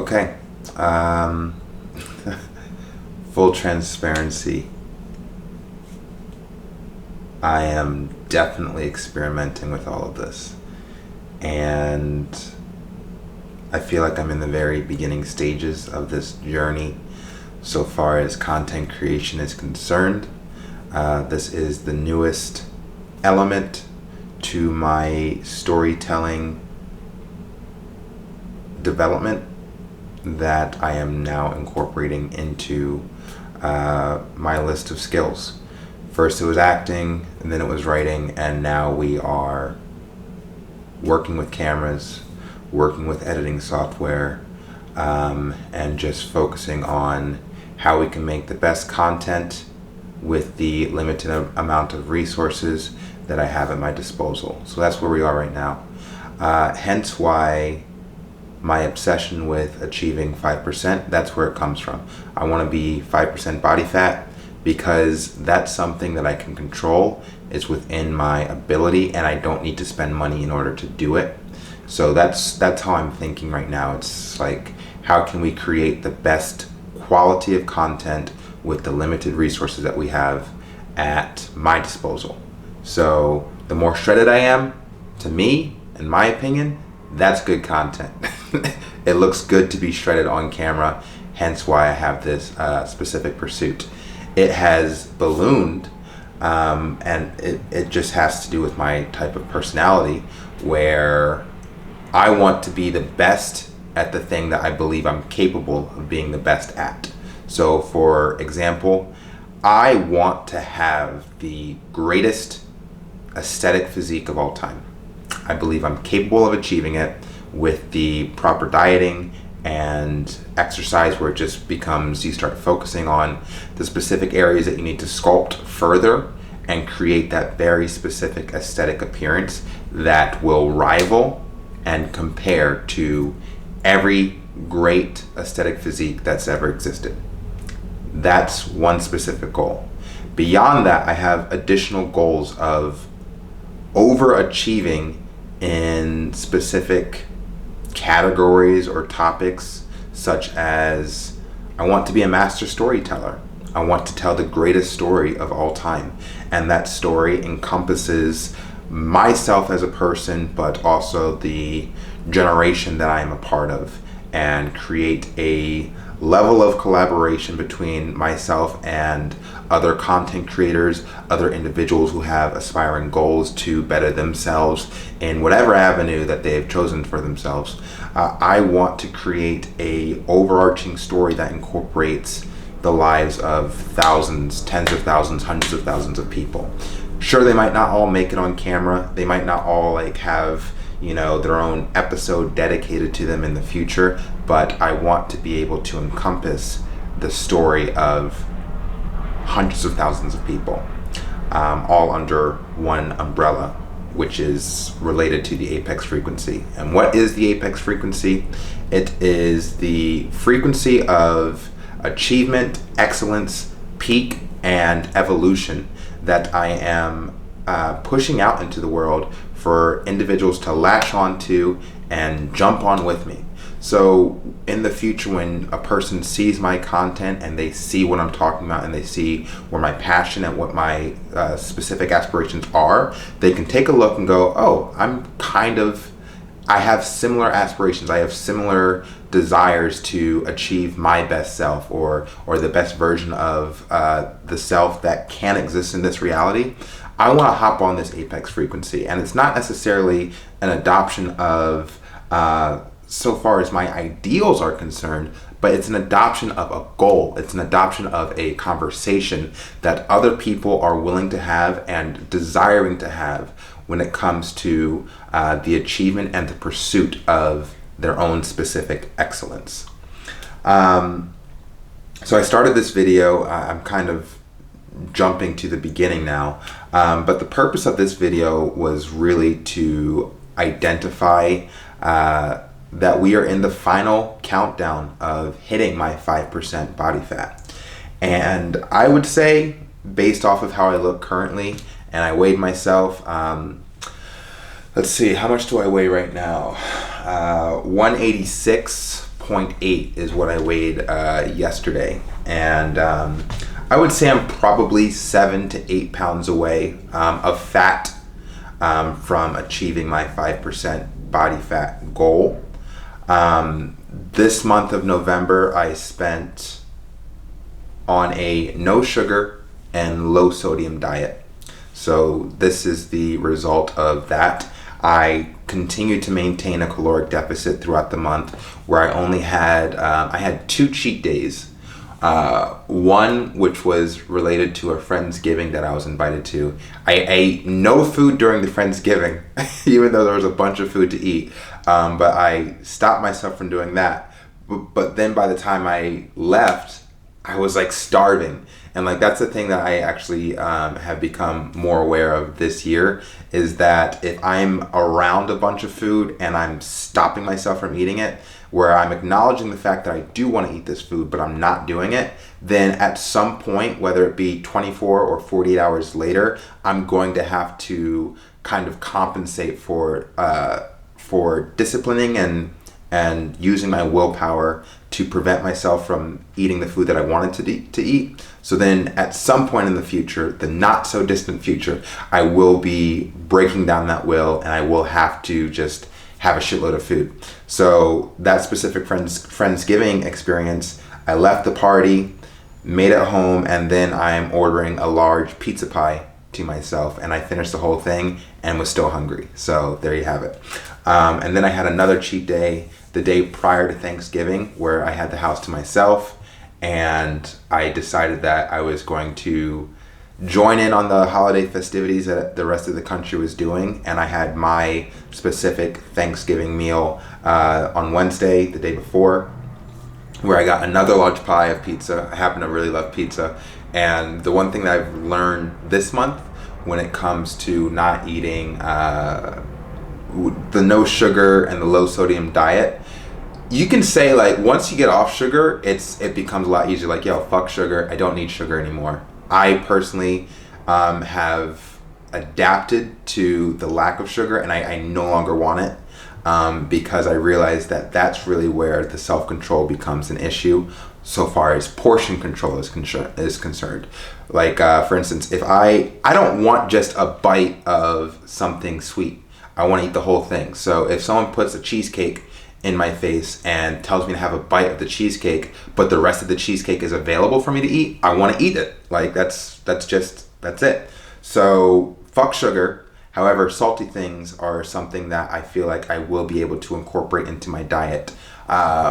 Okay. Um, Full transparency. I am definitely experimenting with all of this. And I feel like I'm in the very beginning stages of this journey so far as content creation is concerned. This is the newest element to my storytelling development that I am now incorporating into my list of skills. First it was acting, and then it was writing, and now we are working with cameras, working with editing software, and just focusing on how we can make the best content with the limited amount of resources that I have at my disposal. So that's where we are right now. Hence why my obsession with achieving 5%, that's where it comes from. I want to be 5% body fat because that's something that I can control. It's within my ability and I don't need to spend money in order to do it. So that's how I'm thinking right now. It's like, how can we create the best quality of content with the limited resources that we have at my disposal? So the more shredded I am, to me, in my opinion, that's good content. It looks good to be shredded on camera, hence why I have this specific pursuit. It has ballooned, and it just has to do with my type of personality, where I want to be the best at the thing that I believe I'm capable of being the best at. So for example, I want to have the greatest aesthetic physique of all time. I believe I'm capable of achieving it with the proper dieting and exercise, where it just becomes, you start focusing on the specific areas that you need to sculpt further and create that very specific aesthetic appearance that will rival and compare to every great aesthetic physique that's ever existed. That's one specific goal. Beyond that, I have additional goals of overachieving in specific categories or topics, such as I want to be a master storyteller. I want to tell the greatest story of all time, and that story encompasses myself as a person, but also the generation that I am a part of, and create a level of collaboration between myself and other content creators, other individuals who have aspiring goals to better themselves in whatever avenue that they have chosen for themselves. I want to create a overarching story that incorporates the lives of thousands, tens of thousands, hundreds of thousands of people. Sure, they might not all make it on camera. They might not all have their own episode dedicated to them in the future, but I want to be able to encompass the story of hundreds of thousands of people, all under one umbrella, which is related to the apex frequency. And what is the apex frequency? It is the frequency of achievement, excellence, peak, and evolution that I am pushing out into the world for individuals to latch onto and jump on with me. So in the future, when a person sees my content and they see what I'm talking about and they see where my passion and what my specific aspirations are, they can take a look and go, oh, I have similar aspirations. I have similar desires to achieve my best self, or the best version of the self that can exist in this reality. I want to hop on this apex frequency, and it's not necessarily an adoption of so far as my ideals are concerned, but it's an adoption of a goal. It's an adoption of a conversation that other people are willing to have and desiring to have when it comes to the achievement and the pursuit of their own specific excellence. So I started this video, I'm kind of jumping to the beginning now, but the purpose of this video was really to identify that we are in the final countdown of hitting my 5% body fat. And I would say, based off of how I look currently, and I weighed myself, let's see, how much do I weigh right now? 186 88.8 is what I weighed yesterday. And I would say I'm probably 7 to 8 pounds away of fat from achieving my 5% body fat goal. This month of November, I spent on a no sugar and low sodium diet. So this is the result of that. I continued to maintain a caloric deficit throughout the month, where I only had I had 2 cheat days. One which was related to a Friendsgiving that I was invited to. I ate no food during the Friendsgiving, even though there was a bunch of food to eat. But I stopped myself from doing that. But then by the time I left, I was like starving. And like that's the thing that I actually have become more aware of this year, is that if I'm around a bunch of food and I'm stopping myself from eating it, where I'm acknowledging the fact that I do want to eat this food, but I'm not doing it, then at some point, whether it be 24 or 48 hours later, I'm going to have to kind of compensate for disciplining and using my willpower to prevent myself from eating the food that I wanted to eat. So then at some point in the future, the not so distant future, I will be breaking down that will, and I will have to just have a shitload of food. So that specific Friendsgiving experience, I left the party, made it home, and then I'm ordering a large pizza pie to myself, and I finished the whole thing and was still hungry. So there you have it. And then I had another cheat day the day prior to Thanksgiving, where I had the house to myself, and I decided that I was going to join in on the holiday festivities that the rest of the country was doing. And I had my specific Thanksgiving meal on Wednesday, the day before, where I got another large pie of pizza. I happen to really love pizza. And the one thing that I've learned this month when it comes to not eating the no sugar and the low sodium diet, you can say like once you get off sugar, it becomes a lot easier. Like, yo, fuck sugar. I don't need sugar anymore. I personally have adapted to the lack of sugar, and I no longer want it because I realize that that's really where the self-control becomes an issue so far as portion control is concerned. Like, for instance, if I don't want just a bite of something sweet. I want to eat the whole thing. So if someone puts a cheesecake in my face and tells me to have a bite of the cheesecake, but the rest of the cheesecake is available for me to eat, I want to eat it. Like that's it. So fuck sugar. However, salty things are something that I feel like I will be able to incorporate into my diet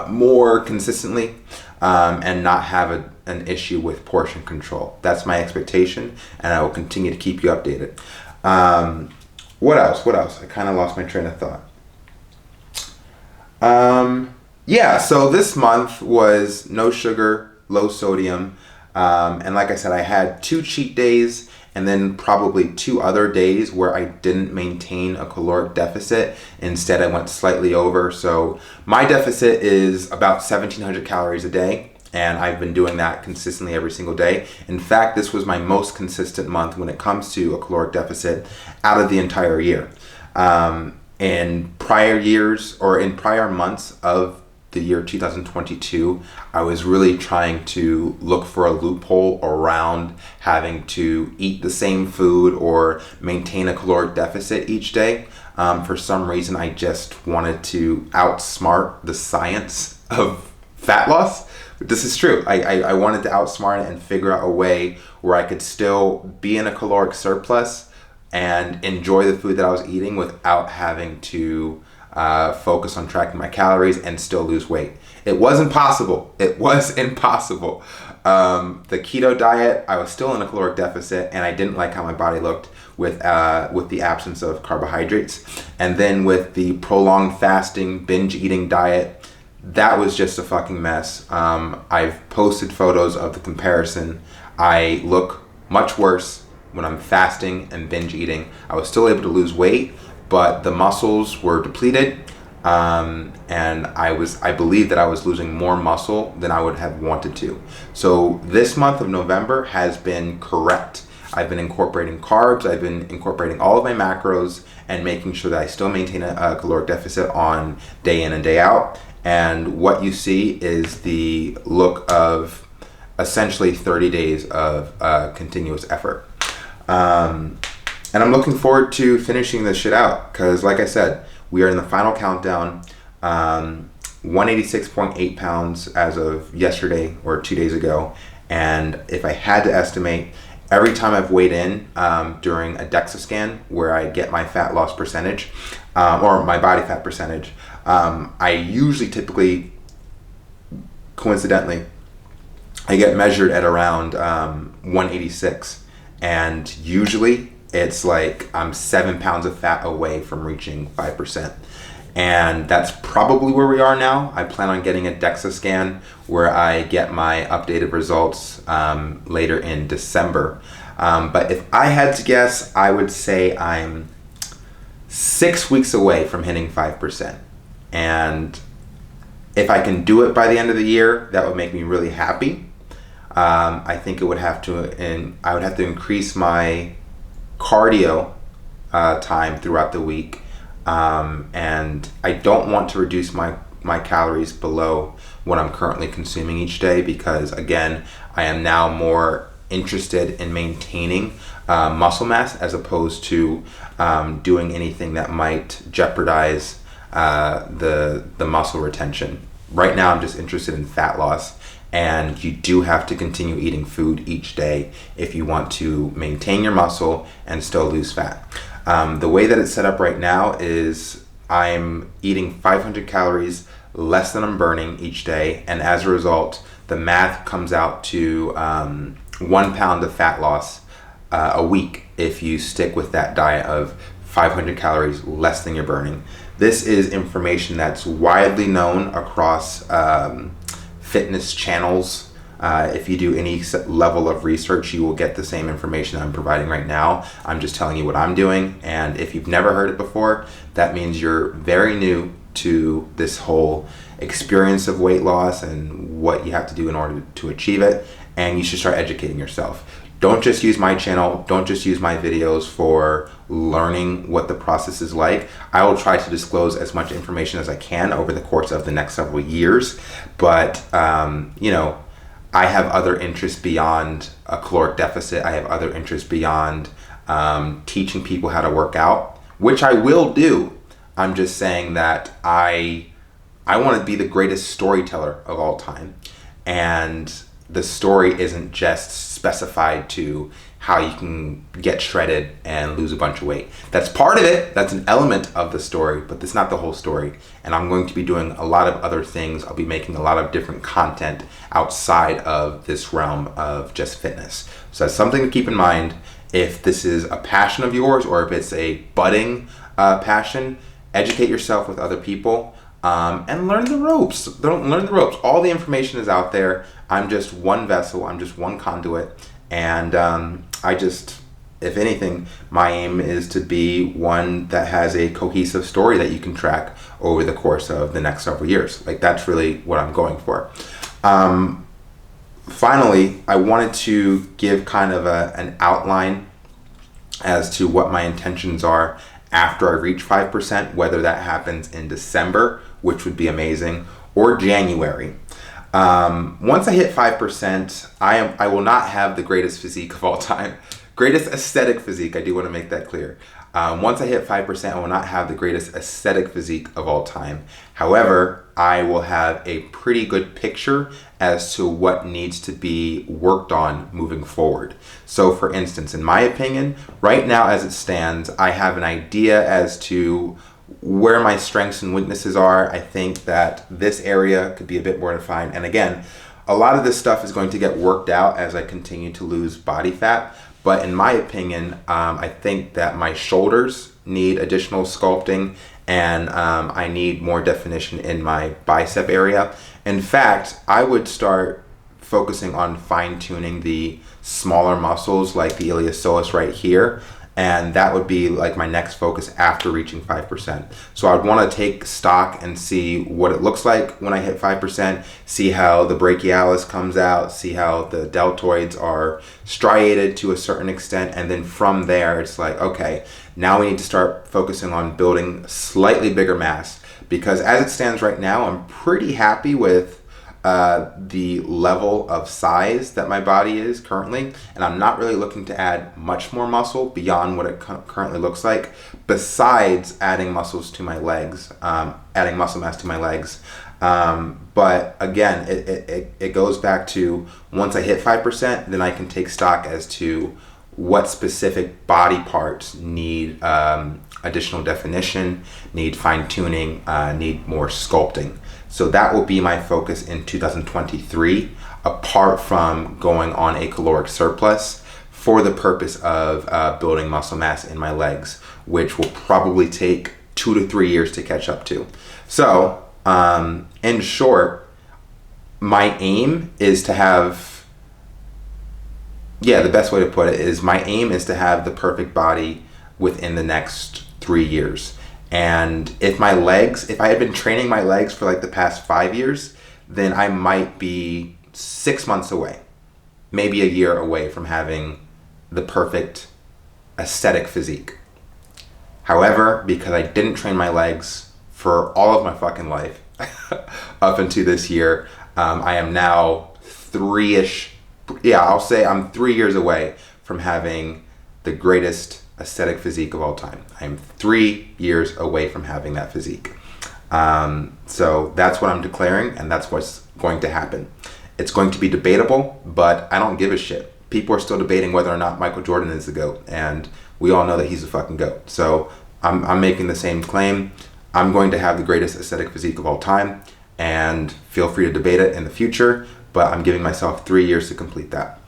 more consistently and not have an issue with portion control. That's my expectation, and I will continue to keep you updated. What else? I kind of lost my train of thought. So this month was no sugar, low sodium. And like I said, I had 2 cheat days and then probably 2 other days where I didn't maintain a caloric deficit. Instead, I went slightly over. So my deficit is about 1,700 calories a day. And I've been doing that consistently every single day. In fact, this was my most consistent month when it comes to a caloric deficit out of the entire year. In prior years or in prior months of the year 2022, I was really trying to look for a loophole around having to eat the same food or maintain a caloric deficit each day. For some reason, I just wanted to outsmart the science of fat loss. But this is true. I wanted to outsmart it and figure out a way where I could still be in a caloric surplus and enjoy the food that I was eating without having to focus on tracking my calories and still lose weight. It was impossible. The keto diet, I was still in a caloric deficit, and I didn't like how my body looked with the absence of carbohydrates. And then with the prolonged fasting, binge eating diet, that was just a fucking mess. I've posted photos of the comparison. I look much worse when I'm fasting and binge eating. I was still able to lose weight, but the muscles were depleted, and I believe that I was losing more muscle than I would have wanted to. So this month of November has been correct. I've been incorporating carbs, I've been incorporating all of my macros and making sure that I still maintain a caloric deficit on day in and day out. And what you see is the look of essentially 30 days of continuous effort. And I'm looking forward to finishing this shit out because, like I said, we are in the final countdown. 186.8 pounds as of yesterday or 2 days ago. And if I had to estimate, every time I've weighed in during a DEXA scan where I get my fat loss percentage or my body fat percentage, I usually coincidentally, I get measured at around 186. And usually it's like I'm 7 pounds of fat away from reaching 5%. And that's probably where we are now. I plan on getting a DEXA scan where I get my updated results later in December. But if I had to guess, I would say I'm 6 weeks away from hitting 5%. And if I can do it by the end of the year, that would make me really happy. I think I would have to increase my cardio time throughout the week. And I don't want to reduce my calories below what I'm currently consuming each day because, again, I am now more interested in maintaining muscle mass as opposed to doing anything that might jeopardize the muscle retention. Right now, I'm just interested in fat loss, and you do have to continue eating food each day if you want to maintain your muscle and still lose fat. The way that it's set up right now is I'm eating 500 calories less than I'm burning each day, and as a result, the math comes out to 1 pound of fat loss a week if you stick with that diet of 500 calories less than you're burning. This is information that's widely known across fitness channels. If you do any level of research, you will get the same information I'm providing right now. I'm just telling you what I'm doing. And if you've never heard it before, that means you're very new to this whole experience of weight loss and what you have to do in order to achieve it. And you should start educating yourself. Don't just use my channel. Don't just use my videos for learning what the process is like. I will try to disclose as much information as I can over the course of the next several years. But, I have other interests beyond a caloric deficit. I have other interests beyond teaching people how to work out, which I will do. I'm just saying that I want to be the greatest storyteller of all time. And the story isn't just specified to how you can get shredded and lose a bunch of weight. That's part of it. That's an element of the story, but that's not the whole story. And I'm going to be doing a lot of other things. I'll be making a lot of different content outside of this realm of just fitness. So that's something to keep in mind. If this is a passion of yours or if it's a budding passion, educate yourself with other people and learn the ropes. Learn the ropes. All the information is out there. I'm just one vessel. I'm just one conduit. And if anything, my aim is to be one that has a cohesive story that you can track over the course of the next several years. Like, that's really what I'm going for. Finally, I wanted to give kind of an outline as to what my intentions are after I reach 5%, whether that happens in December, which would be amazing, or January. Once I hit 5%, I will not have the greatest physique of all time. Greatest aesthetic physique, I do want to make that clear. Once I hit 5%, I will not have the greatest aesthetic physique of all time. However, I will have a pretty good picture as to what needs to be worked on moving forward. So for instance, in my opinion, right now as it stands, I have an idea as to where my strengths and weaknesses are. I think that this area could be a bit more defined. And again, a lot of this stuff is going to get worked out as I continue to lose body fat. But in my opinion, I think that my shoulders need additional sculpting and I need more definition in my bicep area. In fact, I would start focusing on fine-tuning the smaller muscles like the iliopsoas right here. And that would be like my next focus after reaching 5%. So I'd want to take stock and see what it looks like when I hit 5%, see how the brachialis comes out, see how the deltoids are striated to a certain extent. And then from there, it's like, okay, now we need to start focusing on building slightly bigger mass. because as it stands right now, I'm pretty happy with the level of size that my body is currently, and I'm not really looking to add much more muscle beyond what it currently looks like, besides adding muscles to my legs, adding muscle mass to my legs. But again, it goes back to, once I hit 5%, then I can take stock as to what specific body parts need additional definition, need fine-tuning, need more sculpting. So that will be my focus in 2023, apart from going on a caloric surplus for the purpose of building muscle mass in my legs, which will probably take 2 to 3 years to catch up to. So, in short, my aim is to have, the best way to put it is, my aim is to have the perfect body within the next 3 years. And if I had been training my legs for like the past 5 years, then I might be 6 months away, maybe a year away from having the perfect aesthetic physique. However, because I didn't train my legs for all of my fucking life up until this year, I am now I'll say I'm 3 years away from having the greatest aesthetic physique of all time. I'm 3 years away from having that physique. So that's what I'm declaring, and that's what's going to happen. It's going to be debatable, but I don't give a shit. People are still debating whether or not Michael Jordan is the GOAT, and we all know that he's the fucking GOAT. So I'm making the same claim. I'm going to have the greatest aesthetic physique of all time, and feel free to debate it in the future, but I'm giving myself 3 years to complete that.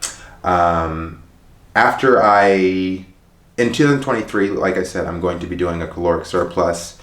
In 2023, like I said, I'm going to be doing a caloric surplus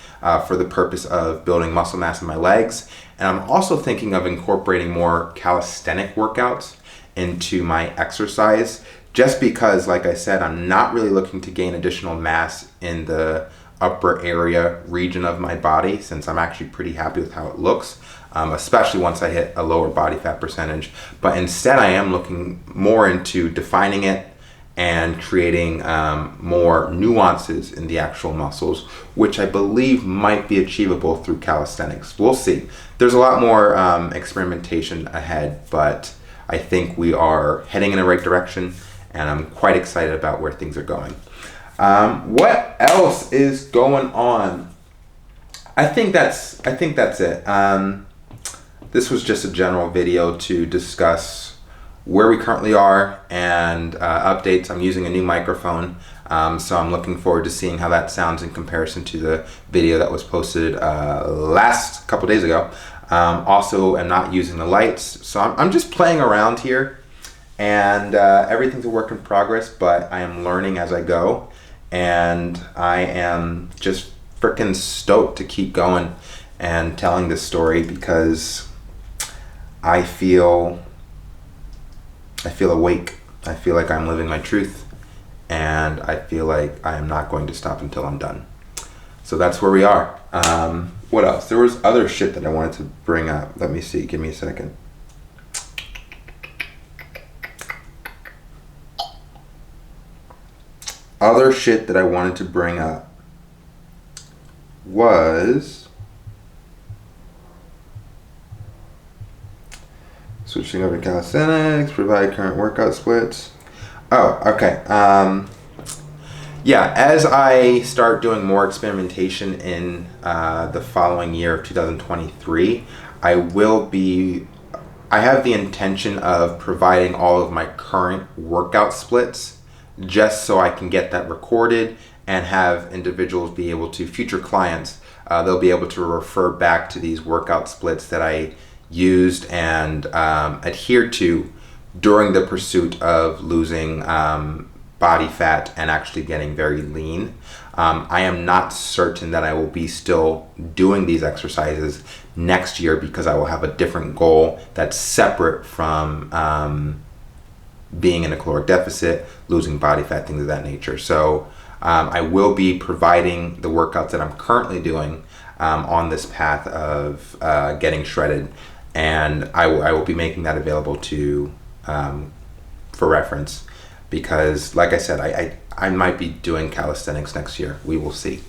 for the purpose of building muscle mass in my legs. And I'm also thinking of incorporating more calisthenic workouts into my exercise, just because, like I said, I'm not really looking to gain additional mass in the upper area region of my body, since I'm actually pretty happy with how it looks, especially once I hit a lower body fat percentage. But instead, I am looking more into defining it and creating more nuances in the actual muscles, which I believe might be achievable through calisthenics. We'll see. There's a lot more experimentation ahead, but I think we are heading in the right direction, and I'm quite excited about where things are going. What else is going on? I think that's it. This was just a general video to discuss where we currently are and updates. I'm using a new microphone, so I'm looking forward to seeing how that sounds in comparison to the video that was posted last couple days ago. Also, I'm not using the lights, so I'm just playing around here, and everything's a work in progress, but I am learning as I go, and I am just freaking stoked to keep going and telling this story, because I feel awake. I feel like I'm living my truth, and I feel like I am not going to stop until I'm done. So that's where we are. What else? There was other shit that I wanted to bring up. Let me see. Give me a second. Other shit that I wanted to bring up was switching over to calisthenics, provide current workout splits. Oh, okay. As I start doing more experimentation in the following year of 2023, I have the intention of providing all of my current workout splits, just so I can get that recorded and have individuals be able to, future clients, they'll be able to refer back to these workout splits that I used and adhered to during the pursuit of losing body fat and actually getting very lean. I am not certain that I will be still doing these exercises next year, because I will have a different goal that's separate from being in a caloric deficit, losing body fat, things of that nature. So I will be providing the workouts that I'm currently doing on this path of getting shredded, and I will be making that available to for reference, because like I said, I might be doing calisthenics next year. We will see.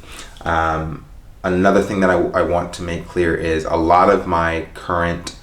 Another thing that I want to make clear is a lot of my current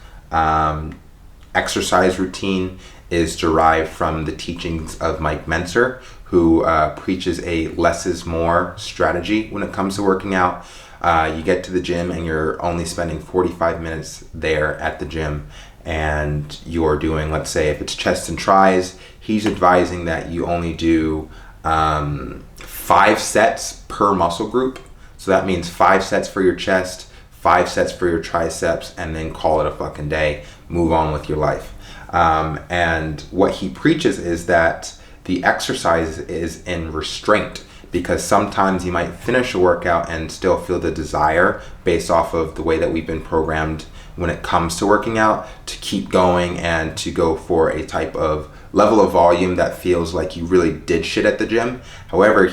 exercise routine is derived from the teachings of Mike Mentzer, who preaches a less is more strategy when it comes to working out. You get to the gym and you're only spending 45 minutes there at the gym, and you're doing, let's say, if it's chest and tries, he's advising that you only do 5 sets per muscle group. So that means 5 sets for your chest, 5 sets for your triceps, and then call it a fucking day. Move on with your life. And what he preaches is that the exercise is in restraint, because sometimes you might finish a workout and still feel the desire, based off of the way that we've been programmed when it comes to working out, to keep going and to go for a type of level of volume that feels like you really did shit at the gym. However,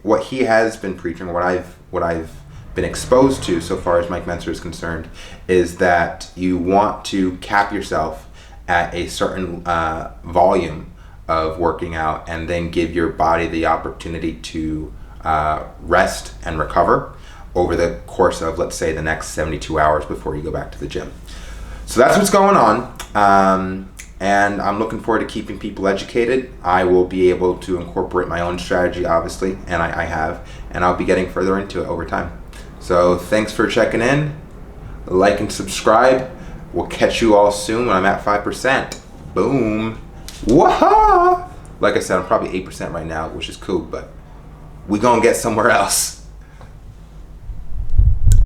what he has been preaching, what I've been exposed to so far as Mike Mentzer is concerned, is that you want to cap yourself at a certain volume of working out, and then give your body the opportunity to rest and recover over the course of, let's say, the next 72 hours before you go back to the gym. So that's what's going on. And I'm looking forward to keeping people educated. I will be able to incorporate my own strategy, obviously, and I have, and I'll be getting further into it over time. So thanks for checking in. Like and subscribe. We'll catch you all soon when I'm at 5%. Boom. Waha! Like I said, I'm probably 8% right now, which is cool, but we gonna get somewhere else.